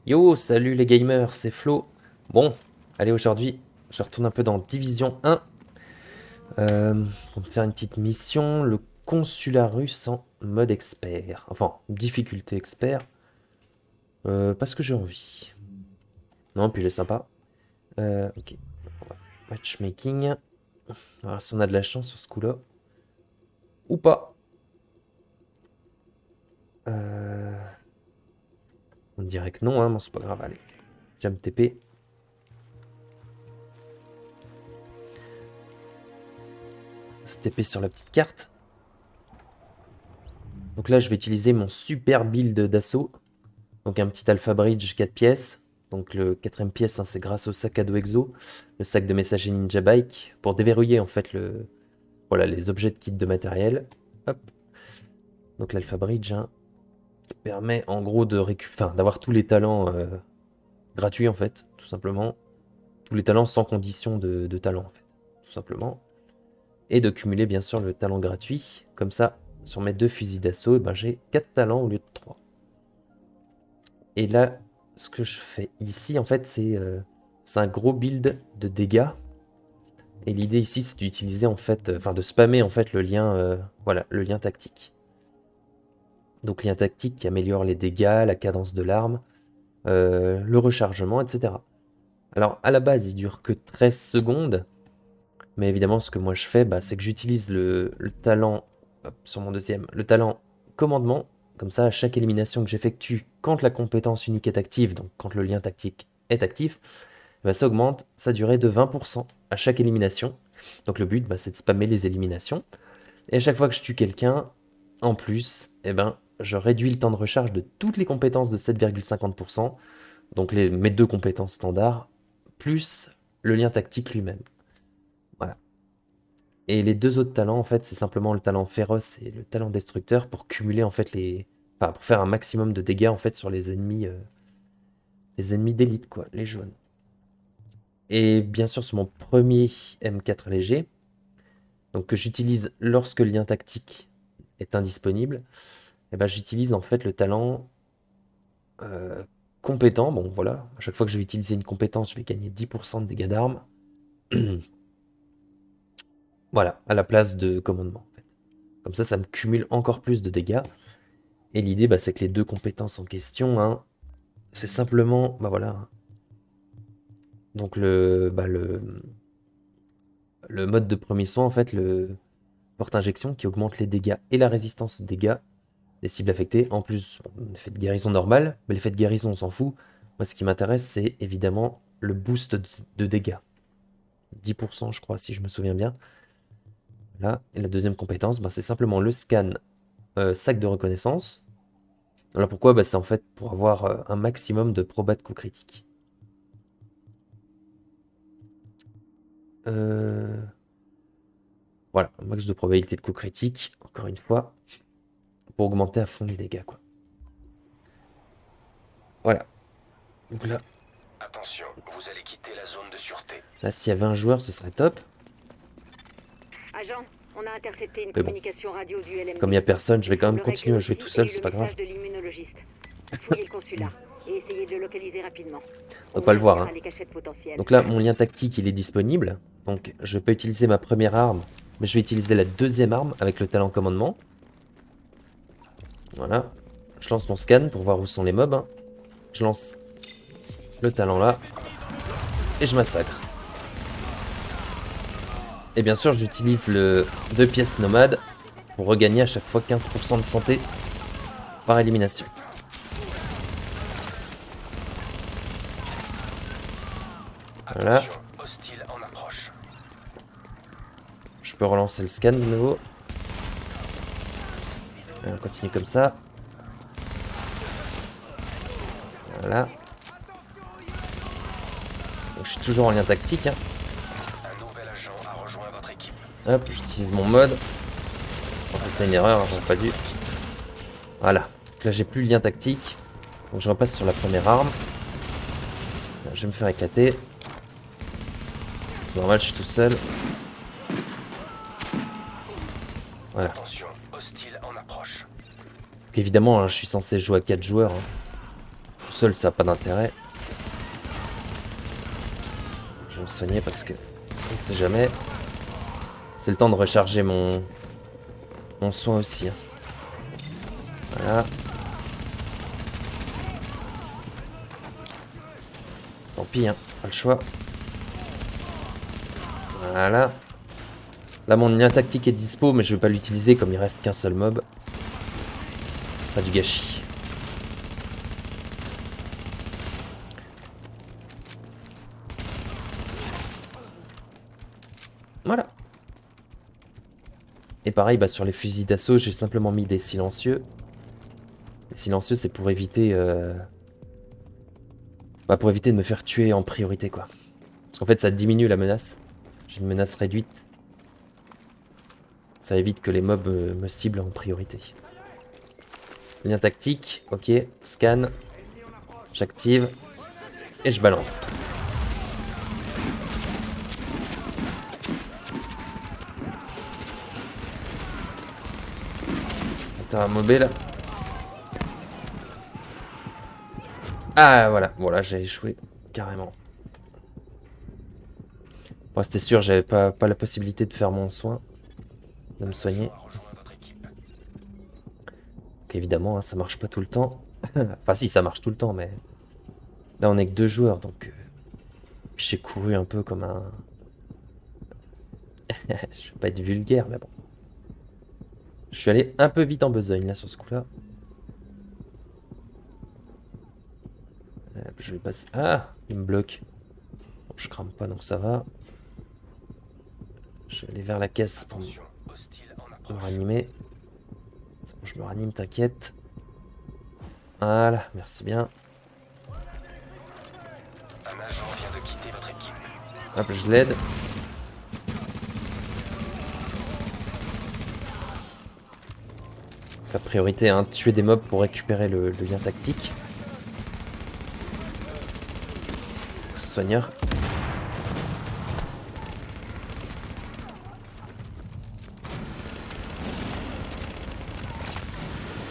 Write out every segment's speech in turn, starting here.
Yo, salut les gamers, c'est Flo. Bon, allez aujourd'hui, je retourne un peu dans Division 1 pour me faire une petite mission, le consulat russe en mode expert. Enfin, difficulté expert, parce que j'ai envie. Non, puis il est sympa. Ok, matchmaking. On va voir si on a de la chance sur ce coup-là. Ou pas. Euh, on dirait que non, hein, mais c'est pas grave, allez. Jam TP. Se TP sur la petite carte. Donc là, je vais utiliser mon super build d'assaut. Donc un petit Alpha Bridge 4 pièces. Donc le quatrième pièce, hein, c'est grâce au sac à dos exo, le sac de messager Ninja Bike, pour déverrouiller en fait voilà, les objets de kit de matériel. Hop. Donc l'Alpha Bridge, hein, qui permet en gros de d'avoir tous les talents gratuits en fait, tout simplement. Tous les talents sans condition de talent en fait, tout simplement. Et de cumuler bien sûr le talent gratuit. Comme ça, sur mes deux fusils d'assaut, ben, j'ai 4 talents au lieu de 3. Et là, ce que je fais ici, en fait, c'est un gros build de dégâts. Et l'idée ici, c'est d'utiliser, en fait, enfin, de spammer, en fait, le lien, voilà, le lien tactique. Donc, lien tactique qui améliore les dégâts, la cadence de l'arme, le rechargement, etc. Alors, à la base, il dure que 13 secondes. Mais évidemment, ce que moi je fais, bah, c'est que j'utilise le talent, hop, sur mon deuxième, le talent commandement. Comme ça, à chaque élimination que j'effectue, quand la compétence unique est active, donc quand le lien tactique est actif, bah, ça augmente sa durée de 20% à chaque élimination. Donc le but, bah, c'est de spammer les éliminations. Et à chaque fois que je tue quelqu'un, en plus, eh ben, je réduis le temps de recharge de toutes les compétences de 7,50%. Donc mes deux compétences standards, plus le lien tactique lui-même. Voilà. Et les deux autres talents, en fait, c'est simplement le talent féroce et le talent destructeur pour cumuler, en fait, enfin, pour faire un maximum de dégâts, en fait, sur les ennemis d'élite, quoi, les jaunes. Et bien sûr, sur mon premier M4 léger, donc que j'utilise lorsque le lien tactique est indisponible, et ben, j'utilise, en fait, le talent euh, compétent. Bon, voilà, à chaque fois que je vais utiliser une compétence, je vais gagner 10% de dégâts d'armes. Voilà, à la place de commandement, en fait. Comme ça me cumule encore plus de dégâts. Et l'idée, bah, c'est que les deux compétences en question, hein, c'est simplement, bah voilà, donc le mode de premier soin, en fait, le porte-injection qui augmente les dégâts et la résistance aux dégâts des cibles affectées. En plus, bon, l'effet de guérison normal, mais l'effet de guérison, on s'en fout. Moi, ce qui m'intéresse, c'est évidemment le boost de dégâts. 10%, je crois, si je me souviens bien. Là, et la deuxième compétence, bah, c'est simplement le scan sac de reconnaissance. Alors pourquoi? Bah, c'est en fait pour avoir un maximum de probas de coups critiques. Euh, Voilà, un max de probabilité de coup critique, encore une fois, pour augmenter à fond les dégâts, quoi. Voilà. Donc Attention, vous allez quitter la zone de sûreté. là s'il y avait un joueur, ce serait top. Agent, on a intercepté une Mais bon, communication radio du comme il LMD. n'y a personne, je Il vais quand même semblerait que continuer à le jouer tout site ait seul, eu c'est le pas grave. message de l'immunologiste. Fouillez le consulat et essayez de le localiser rapidement. On va On pas le voir, verrouillera hein. les cachettes potentielles. Donc là, mon lien tactique, il est disponible. Donc je vais pas utiliser ma première arme, mais je vais utiliser la deuxième arme avec le talent commandement. Voilà. Je lance mon scan pour voir où sont les mobs, hein. Je lance le talent là, et je massacre. Et bien sûr, j'utilise le 2 pièces nomade pour regagner à chaque fois 15% de santé par élimination. Voilà. Attention, hostile en approche. Je peux relancer le scan de nouveau. Et on continue comme ça. Voilà. Donc, je suis toujours en lien tactique, hein. Un nouvel agent a rejoint votre équipe. Hop, j'utilise mon mode. Bon, ça c'est une erreur, j'aurais pas dû. Voilà. Donc là j'ai plus le lien tactique. Donc je repasse sur la première arme. Je vais me faire éclater. C'est normal, je suis tout seul. Voilà. Attention, hostile en approche. Donc évidemment, hein, je suis censé jouer à 4 joueurs, hein. Tout seul, ça n'a pas d'intérêt. Je vais me soigner parce que on sait jamais. C'est le temps de recharger mon soin aussi. Hein. Voilà. Tant pis, hein, pas le choix. Voilà. Là, mon lien tactique est dispo, mais je vais pas l'utiliser comme il reste qu'un seul mob. Ce sera du gâchis. Voilà. Et pareil, bah, sur les fusils d'assaut, j'ai simplement mis des silencieux. Les silencieux, c'est pour éviter... Bah, pour éviter de me faire tuer en priorité, quoi. Parce qu'en fait, ça diminue la menace. J'ai une menace réduite. Ça évite que les mobs me ciblent en priorité. Lien tactique, ok. Scan. J'active. Et je balance. Attends, un mobé là. Ah voilà, voilà, j'ai échoué. Carrément. Bon, c'était sûr, j'avais pas la possibilité de faire mon soin. De me soigner. Donc évidemment, hein, ça marche pas tout le temps. Enfin si, ça marche tout le temps, mais... Là, on est que 2 joueurs, donc... Puis j'ai couru un peu comme un... Je vais pas être vulgaire, mais bon. Je suis allé un peu vite en besogne, là, sur ce coup-là. Je vais passer... Ah, il me bloque. Bon, je crame pas, donc ça va. Je vais aller vers la caisse pour me ranimer. C'est bon, je me ranime, t'inquiète. Voilà, merci bien. Un agent vient de quitter votre équipe. Hop, je l'aide. Faire priorité, hein, tuer des mobs pour récupérer le lien tactique. Soigneur.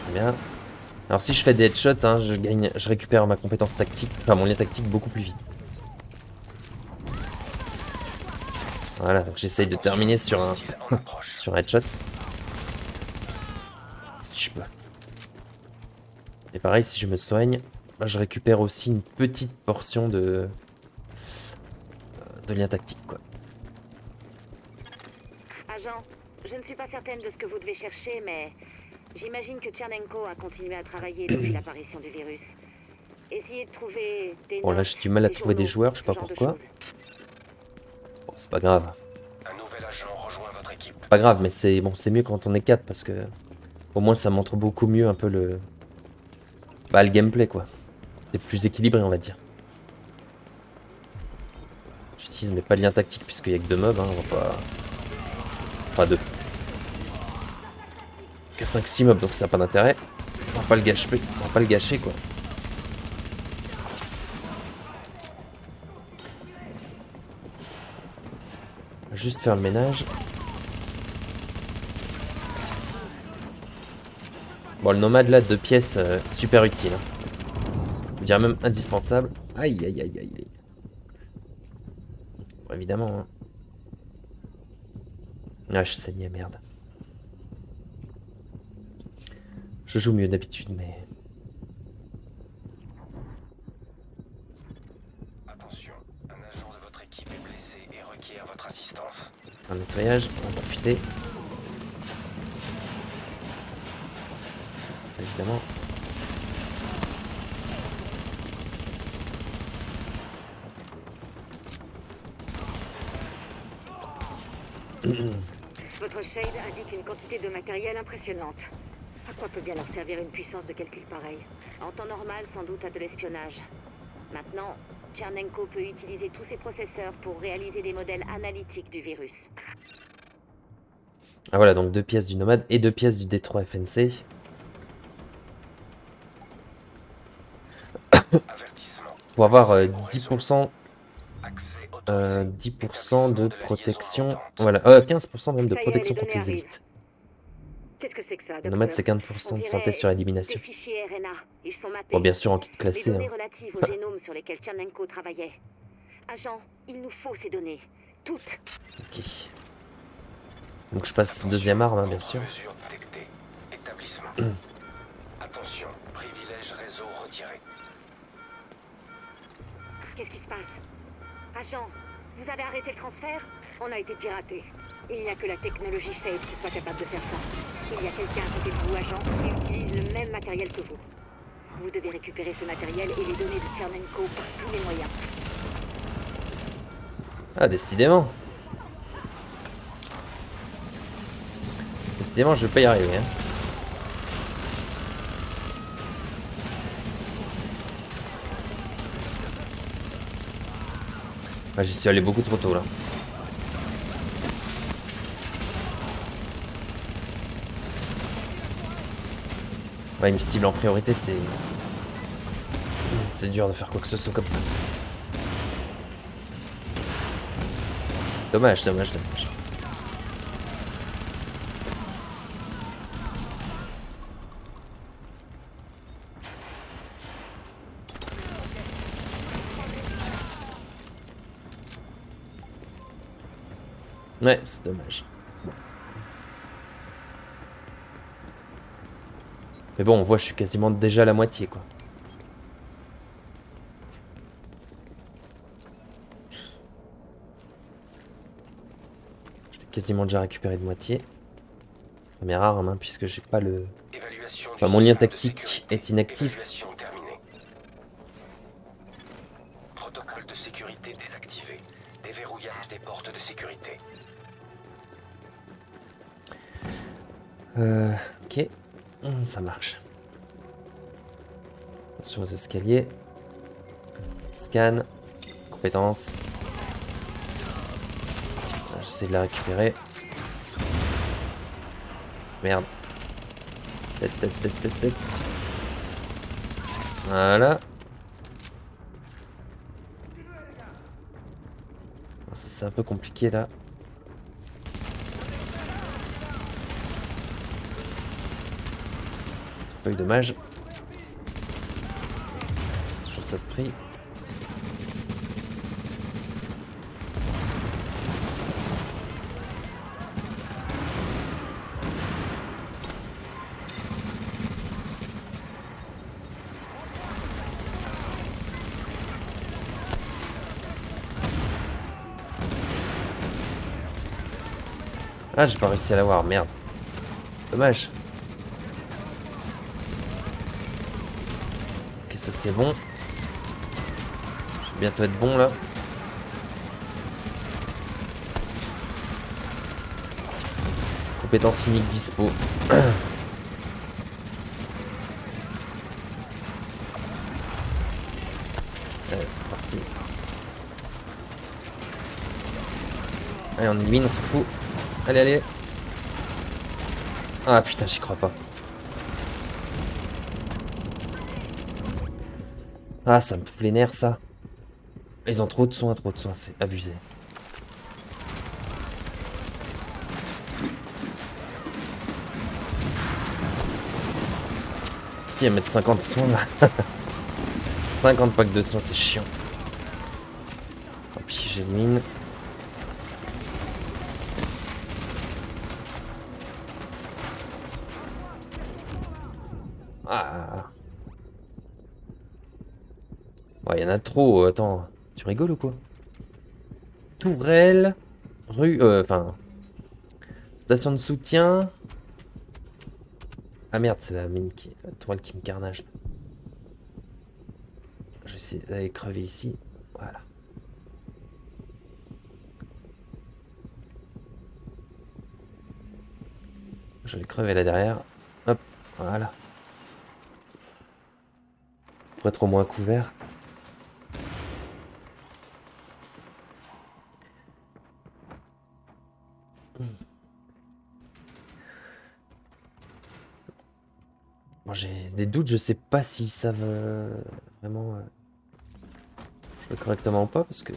Très bien. Alors si je fais des headshots, hein, je récupère ma compétence tactique, enfin mon lien tactique beaucoup plus vite. Voilà, donc j'essaye de terminer sur un sur un headshot. Si je peux. Et pareil, si je me soigne, je récupère aussi une petite portion de lien tactique, quoi. Agent, je ne suis pas certaine de ce que vous devez chercher, mais j'imagine que Tchernenko a continué à travailler depuis l'apparition du virus. Essayez de trouver des Bon, là, notes, j'ai du mal à des trouver des journaux, joueurs, je sais ce pas genre de pourquoi. choses. Bon, c'est pas grave. Un nouvel agent rejoint votre équipe. C'est pas grave, mais c'est bon, c'est mieux quand on est 4 parce que au moins ça montre beaucoup mieux un peu le le gameplay, quoi. C'est plus équilibré, on va dire. J'utilise mes pas de lien tactique puisqu'il y a que 2 mobs, hein, on va pas... Enfin 2. Que 5-6 mobs, donc ça n'a pas d'intérêt. On va pas le gâcher, on va pas le gâcher, quoi. On va juste faire le ménage. Bon, le nomade là, 2 pièces, super utile. Hein. Je dirais même indispensable. Aïe, aïe, aïe, aïe, aïe. Bon, évidemment, hein. Ah, je saignais, merde. Je joue mieux d'habitude, mais... Attention, un agent de votre équipe est blessé et requiert votre assistance. Un nettoyage, on va en profiter. Ça, évidemment. Votre shade indique une quantité de matériel impressionnante. À quoi peut bien leur servir une puissance de calcul pareille? En temps normal, sans doute à de l'espionnage. Maintenant, Tchernenko peut utiliser tous ses processeurs pour réaliser des modèles analytiques du virus. Ah voilà, donc 2 pièces du nomade et 2 pièces du D3 FNC. Avertissement. Pour avoir Accès au 10%, Accès autorisé. 10% de Établissement de la liaison protection. montante. Voilà, 15% même de Ça y est, protection les contre données les arrivent. élites. Qu'est-ce que c'est que ça, Le nomade, c'est docteur? 15% On de santé dirait sur des élimination. fichiers RNA. Ils sont mappés. Bon, bien sûr, en kit Les classé. données Hein. relatives au génome sur lesquelles Tchernenko travaillait. Agent, il nous faut ces données. Toutes. Ok. Donc je passe deuxième arme, hein, bien sûr. Mesure détectée. Établissement. Attention, privilège réseau retiré. Qu'est-ce qui se passe? Agent, vous avez arrêté le transfert? On a été piraté. Il n'y a que la technologie Shade qui soit capable de faire ça. Il y a quelqu'un à côté de vous, agent, qui utilise le même matériel que vous. Vous devez récupérer ce matériel et les données de Tchernenko par tous les moyens. Ah, décidément. Décidément, je vais pas y arriver. Hein. Ah, j'y suis allé beaucoup trop tôt là. Ouais, il me cible en priorité, c'est... C'est dur de faire quoi que ce soit comme ça. Dommage, dommage, dommage. Ouais, c'est dommage. Mais bon, on voit, je suis quasiment déjà à la moitié, quoi. Je l'ai quasiment déjà récupéré de moitié. Première arme, hein, puisque j'ai pas le... Évaluation du Enfin, mon lien système de tactique sécurité. est inactif. Évaluation terminée. Protocole de sécurité désactivé. Déverrouillage des portes de sécurité. Ok. Ça marche. Attention aux escaliers. Scan. Compétences. J'essaie de la récupérer. Merde. Tête, tête, tête, tête, tête. Voilà. Ça, c'est un peu compliqué là. Pas eu dommage. C'est toujours ça de prix. Ah, j'ai pas réussi à l'avoir, merde. Dommage. Ok, ça c'est bon. Je vais bientôt être bon là. Compétence unique dispo. Allez, parti. Allez, on élimine, on s'en fout. Allez, allez. Ah putain, j'y crois pas. Ah, ça me fout les nerfs, ça. Ils ont trop de soins, c'est abusé. Si, à mettre 50 soins, là. 50 packs de soins, c'est chiant. Tant pis, j'élimine. Ah. Ouais, il y en a trop, attends. Tu rigoles ou quoi? Tourelle, rue, enfin, station de soutien. Ah merde, c'est la mine qui, la tourelle qui me carnage. Je vais essayer d'aller crever ici. Voilà. Je vais crever là derrière. Hop, voilà. Pour être au moins couvert. Bon, j'ai des doutes, je sais pas si ça va vraiment jouer correctement ou pas, parce que...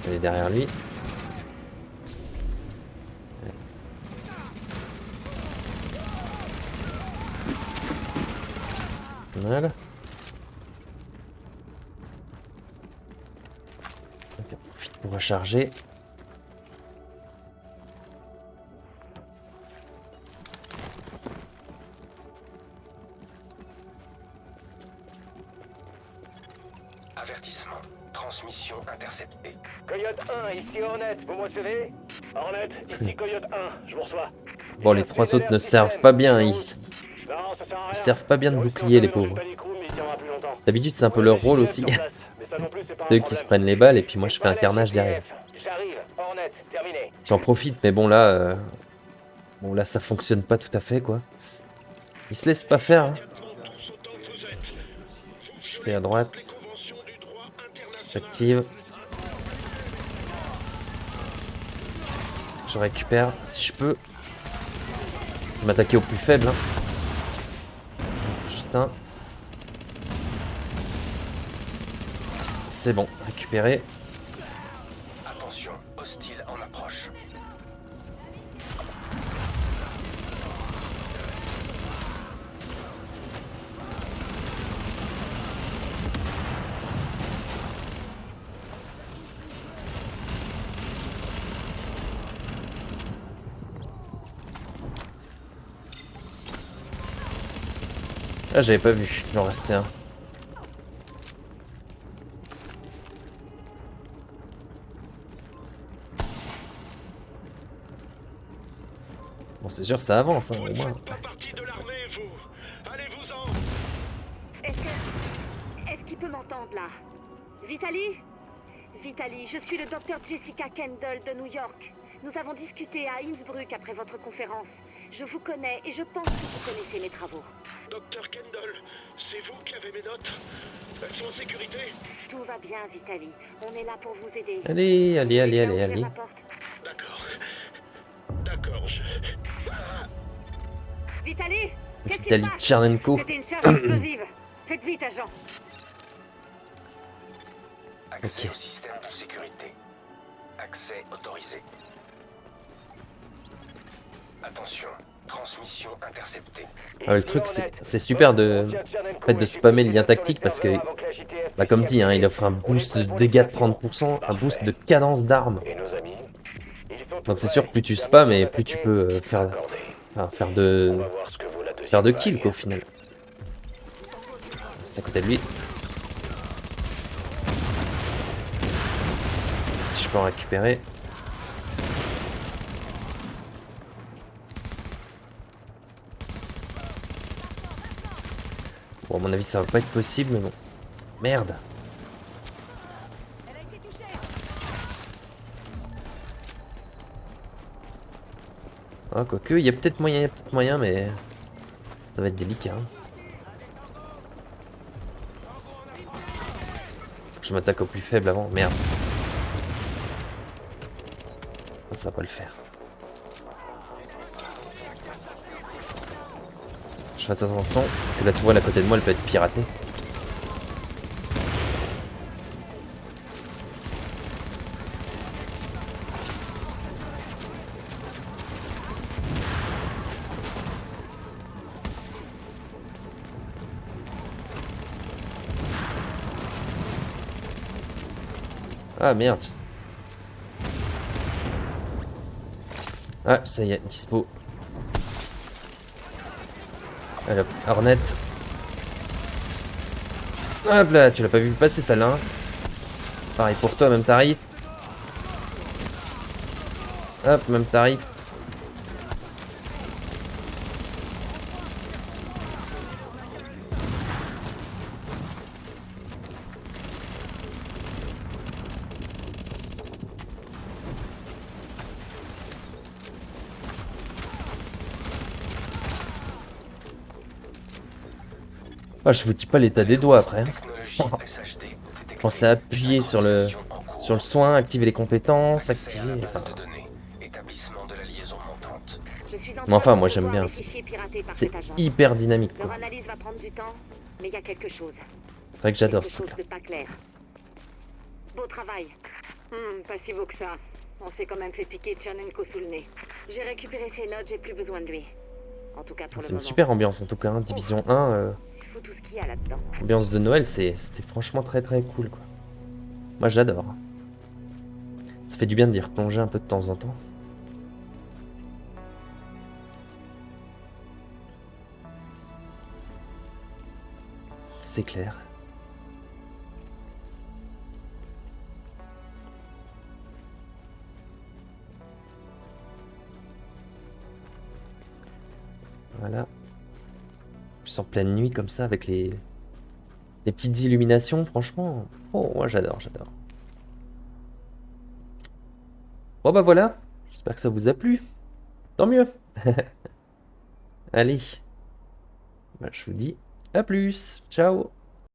Elle est derrière lui. Voilà. Donc, on profite pour recharger. Avertissement. Transmission interceptée. Coyote 1, ici Hornet, vous me recevez? Hornet, ici Coyote 1, je vous reçois. Bon, les trois autres ne servent pas bien ici. Ils servent pas bien de bouclier, les pauvres. D'habitude, c'est un peu leur rôle aussi. C'est eux qui se prennent les balles et puis moi je fais un carnage derrière. J'en profite, mais bon là, ça fonctionne pas tout à fait quoi. Ils se laissent pas faire. Hein. Je fais à droite. J'active. Je récupère si je peux. Je vais m'attaquer au plus faible. Hein. Juste un. C'est bon, récupéré. Attention, hostile en approche. Ah, j'avais pas vu, il en restait un. Bon, c'est sûr, ça avance, hein, au moins. Est-ce qu'il peut m'entendre là? Vitali? Vitali, je suis le docteur Jessica Kendall de New York. Nous avons discuté à Innsbruck après votre conférence. Je vous connais et je pense que vous connaissez mes travaux. Docteur Kendall, c'est vous qui avez mes notes? Elles sont en sécurité? Tout va bien, Vitali. On est là pour vous aider. Allez, allez, allez, allez, Ouvrir allez. la porte. D'accord. D'accord, Vitali? Qu'est-ce qui se Vitali passe? Tchernenko. C'était une charge explosive. Faites vite, agent. Accès Ok. au système de sécurité. Accès autorisé. Attention, transmission interceptée. Ah, le truc, c'est super de, en fait, de spammer le lien tactique parce que, bah, comme dit, hein, il offre un boost de dégâts de 30%, un boost de cadence d'armes. Donc c'est sûr, plus tu spams et plus tu peux faire de kills quoi, au final. C'est à côté de lui. Si je peux en récupérer. Bon, à mon avis, ça va pas être possible, mais bon. Merde. Ah, quoique, il y a peut-être moyen, mais ça va être délicat. Hein. Je m'attaque au plus faible avant. Merde. Ah, ça va pas le faire. Je fais attention, parce que la tourelle à côté de moi, elle peut être piratée. Ah merde. Ah, ça y est, dispo. Allez, hop, Hornet. Hop là, tu l'as pas vu passer celle-là. Hein. C'est pareil pour toi, même tarif. Hop, même tarif. Ah, je vous dis pas l'état des doigts après. Hein. Technologie SHD détectée. Pensez à appuyer sur le soin, activer les compétences, Accès à la activer. base de données. Établissement de la liaison montante. Je suis en Mais enfin, train de moi, j'aime recevoir bien, les c'est- fichiers piratés par C'est cet agent. hyper dynamique Leur quoi. analyse va prendre du temps, mais il y a quelque chose. C'est vrai que j'adore ce Quelque chose truc là. de pas clair. Beau travail. Pas si beau que ça. On s'est quand même fait piquer Tchernenko sous le nez. J'ai récupéré ses notes, j'ai plus besoin de lui. En tout cas pour le C'est une moment. super ambiance en tout cas, hein. Division 1, Il faut tout ce qu'il y a là-dedans. ambiance de Noël, c'était franchement très très cool quoi. Moi j'adore. Ça fait du bien de y replonger un peu de temps en temps. C'est clair. Voilà. Plus en pleine nuit comme ça avec les petites illuminations, franchement. Oh, moi j'adore, j'adore. Bon bah voilà, j'espère que ça vous a plu. Tant mieux. Allez, bah, je vous dis à plus. Ciao.